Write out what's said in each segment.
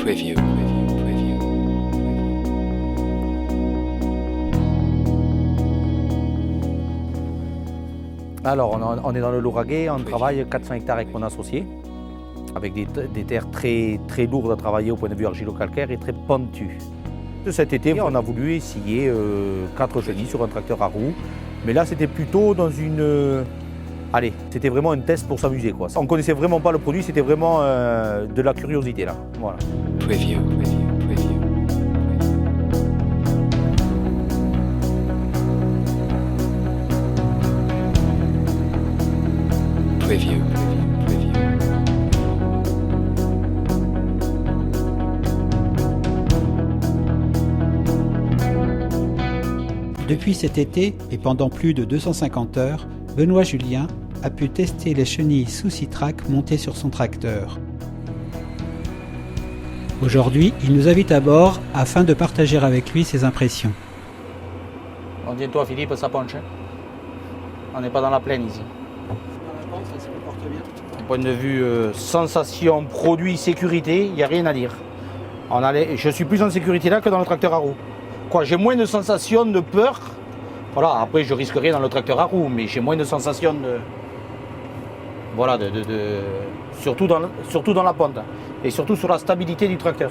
Preview. Alors, on est dans le Lauragais, on travaille 400 hectares avec mon associé, avec des terres très, très lourdes à travailler au point de vue argilo-calcaire et très pentues. Cet été, on a voulu essayer 4 chenilles sur un tracteur à roues, mais là, c'était plutôt dans une... Allez, c'était vraiment un test pour s'amuser, quoi. On ne connaissait vraiment pas le produit, c'était vraiment de la curiosité, là. Voilà. Preview. Preview. Depuis cet été et pendant plus de 250 heures, Benoît Julien a pu tester les chenilles sous Citrac montées sur son tracteur. Aujourd'hui, il nous invite à bord afin de partager avec lui ses impressions. On dit toi Philippe, ça penche. On n'est pas dans la plaine ici. Du point de vue sensation, produit, sécurité, il n'y a rien à dire. Je suis plus en sécurité là que dans le tracteur à roues. J'ai moins de sensations de peur. Voilà, après je risque rien dans le tracteur à roues, mais j'ai moins de sensations de... Voilà, surtout dans la pente et surtout sur la stabilité du tracteur.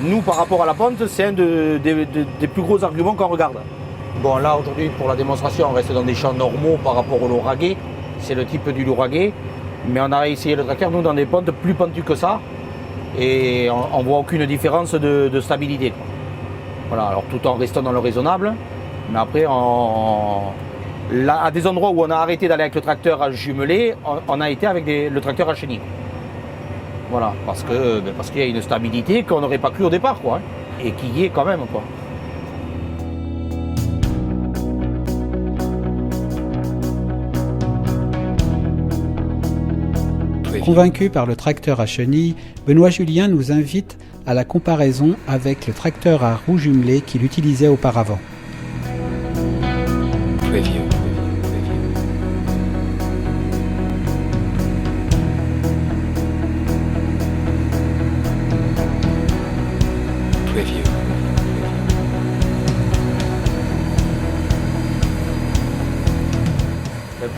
Nous, par rapport à la pente, c'est un des plus gros arguments qu'on regarde. Bon, là, aujourd'hui, pour la démonstration, on reste dans des champs normaux par rapport au Lauragais. C'est le type du Lauragais. Mais on a essayé le tracteur, nous, dans des pentes plus pentues que ça. Et on ne voit aucune différence de stabilité, quoi. Voilà, alors tout en restant dans le raisonnable. Mais après, là, à des endroits où on a arrêté d'aller avec le tracteur à jumeler, on a été avec le tracteur à chenille. Voilà, parce qu'il y a une stabilité qu'on n'aurait pas cru au départ, quoi, hein, et qui y est quand même, quoi. Convaincu par le tracteur à chenilles, Benoît Julien nous invite à la comparaison avec le tracteur à roues jumelées qu'il utilisait auparavant. Preview.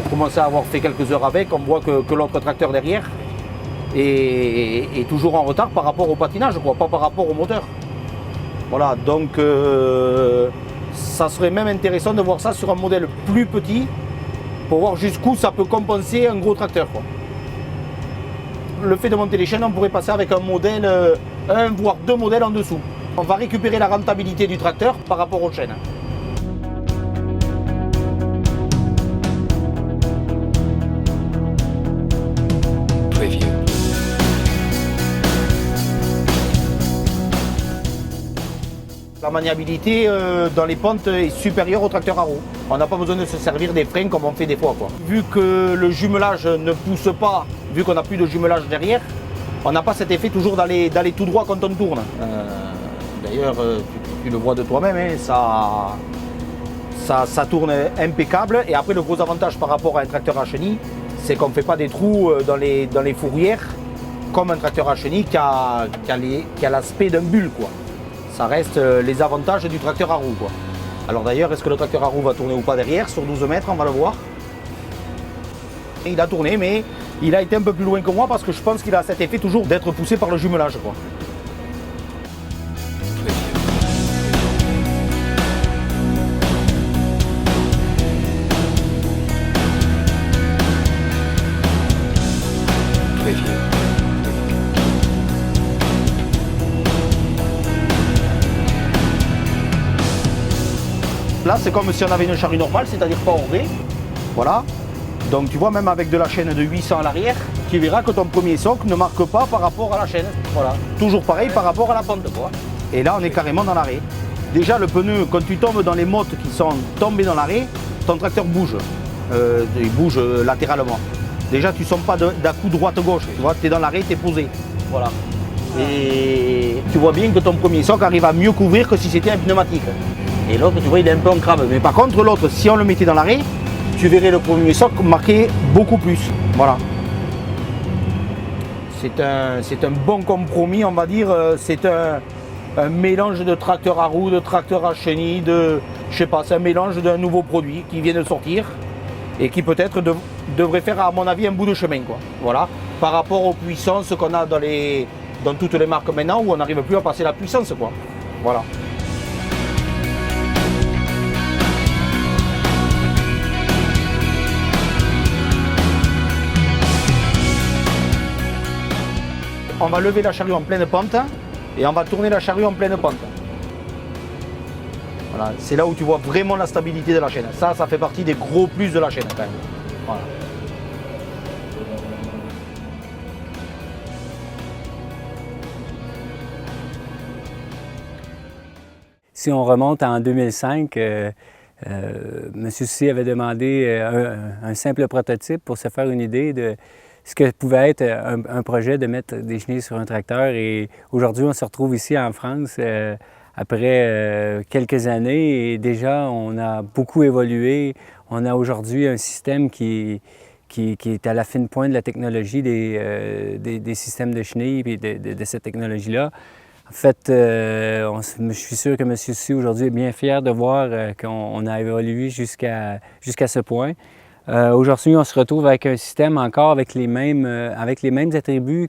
Pour commencer à avoir fait quelques heures avec, on voit que l'autre tracteur derrière est toujours en retard par rapport au patinage, quoi, pas par rapport au moteur. Voilà, donc ça serait même intéressant de voir ça sur un modèle plus petit pour voir jusqu'où ça peut compenser un gros tracteur, quoi. Le fait de monter les chaînes, on pourrait passer avec un modèle, un voire 2 modèles en dessous. On va récupérer la rentabilité du tracteur par rapport aux chaînes. La maniabilité dans les pentes est supérieure au tracteur à roues. On n'a pas besoin de se servir des freins comme on fait des fois, quoi. Vu que le jumelage ne pousse pas, vu qu'on n'a plus de jumelage derrière, on n'a pas cet effet toujours d'aller tout droit quand on tourne. D'ailleurs, tu le vois de toi-même, hein, ça tourne impeccable. Et après, le gros avantage par rapport à un tracteur à chenille, c'est qu'on ne fait pas des trous dans les fourrières comme un tracteur à chenille qui a l'aspect d'un bulle, quoi. Ça reste les avantages du tracteur à roues, quoi. Alors d'ailleurs, est-ce que le tracteur à roues va tourner ou pas derrière? Sur 12 mètres, on va le voir. Et il a tourné, mais il a été un peu plus loin que moi parce que je pense qu'il a cet effet toujours d'être poussé par le jumelage, quoi. Là, c'est comme si on avait une charrue normale, c'est-à-dire pas orée. Voilà. Donc tu vois, même avec de la chaîne de 800 à l'arrière, tu verras que ton premier socle ne marque pas par rapport à la chaîne. Voilà. Toujours pareil par rapport à la pente, quoi. Et là, on est carrément dans l'arrêt. Déjà le pneu, quand tu tombes dans les mottes qui sont tombées dans l'arrêt, ton tracteur bouge. Il bouge latéralement. Déjà tu ne sens pas d'un coup droite-gauche, tu vois, tu es dans l'arrêt, tu es posé. Voilà. Et tu vois bien que ton premier soc arrive à mieux couvrir que si c'était un pneumatique. Et l'autre, tu vois, il est un peu en crabe. Mais par contre, l'autre, si on le mettait dans l'arrêt, tu verrais le premier soc marqué beaucoup plus. Voilà. C'est un bon compromis, on va dire. C'est un mélange de tracteur à roues, de tracteur à chenilles, je sais pas, c'est un mélange d'un nouveau produit qui vient de sortir et qui peut-être devrait faire, à mon avis, un bout de chemin, quoi. Voilà. Par rapport aux puissances qu'on a dans toutes les marques maintenant, où on n'arrive plus à passer la puissance, quoi. Voilà. On va lever la charrue en pleine pente et on va tourner la charrue en pleine pente. Voilà, c'est là où tu vois vraiment la stabilité de la chaîne. Ça fait partie des gros plus de la chaîne quand même. Voilà. Si on remonte en 2005, M. Soucy avait demandé un simple prototype pour se faire une idée de ce que pouvait être un projet de mettre des chenilles sur un tracteur. Et aujourd'hui, on se retrouve ici en France après quelques années et déjà, on a beaucoup évolué. On a aujourd'hui un système qui est à la fine pointe de la technologie des systèmes de chenilles et de cette technologie-là. En fait, je suis sûr que M. Soucy aujourd'hui est bien fier de voir qu'on a évolué jusqu'à ce point. Aujourd'hui, on se retrouve avec un système encore avec les mêmes attributs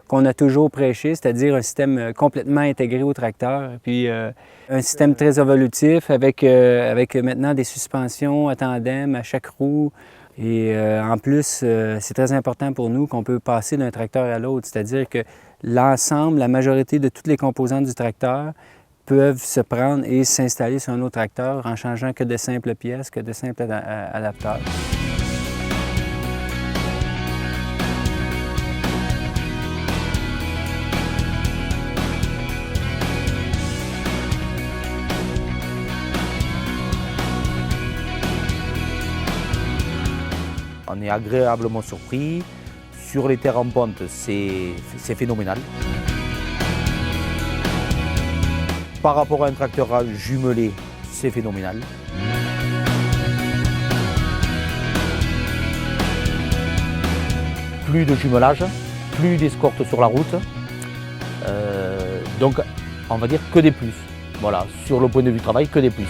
qu'on a toujours prêché, c'est-à-dire un système complètement intégré au tracteur, puis un système très évolutif avec maintenant des suspensions à tandem à chaque roue. Et en plus, c'est très important pour nous qu'on peut passer d'un tracteur à l'autre, c'est-à-dire que l'ensemble, la majorité de toutes les composantes du tracteur peuvent se prendre et s'installer sur un autre tracteur en changeant que de simples pièces, que de simples adapteurs. On est agréablement surpris. Sur les terres en pente, c'est phénoménal. Par rapport à un tracteur à jumelé, c'est phénoménal. Plus de jumelage, plus d'escorte sur la route. Donc, on va dire que des plus. Voilà, sur le point de vue travail, que des plus.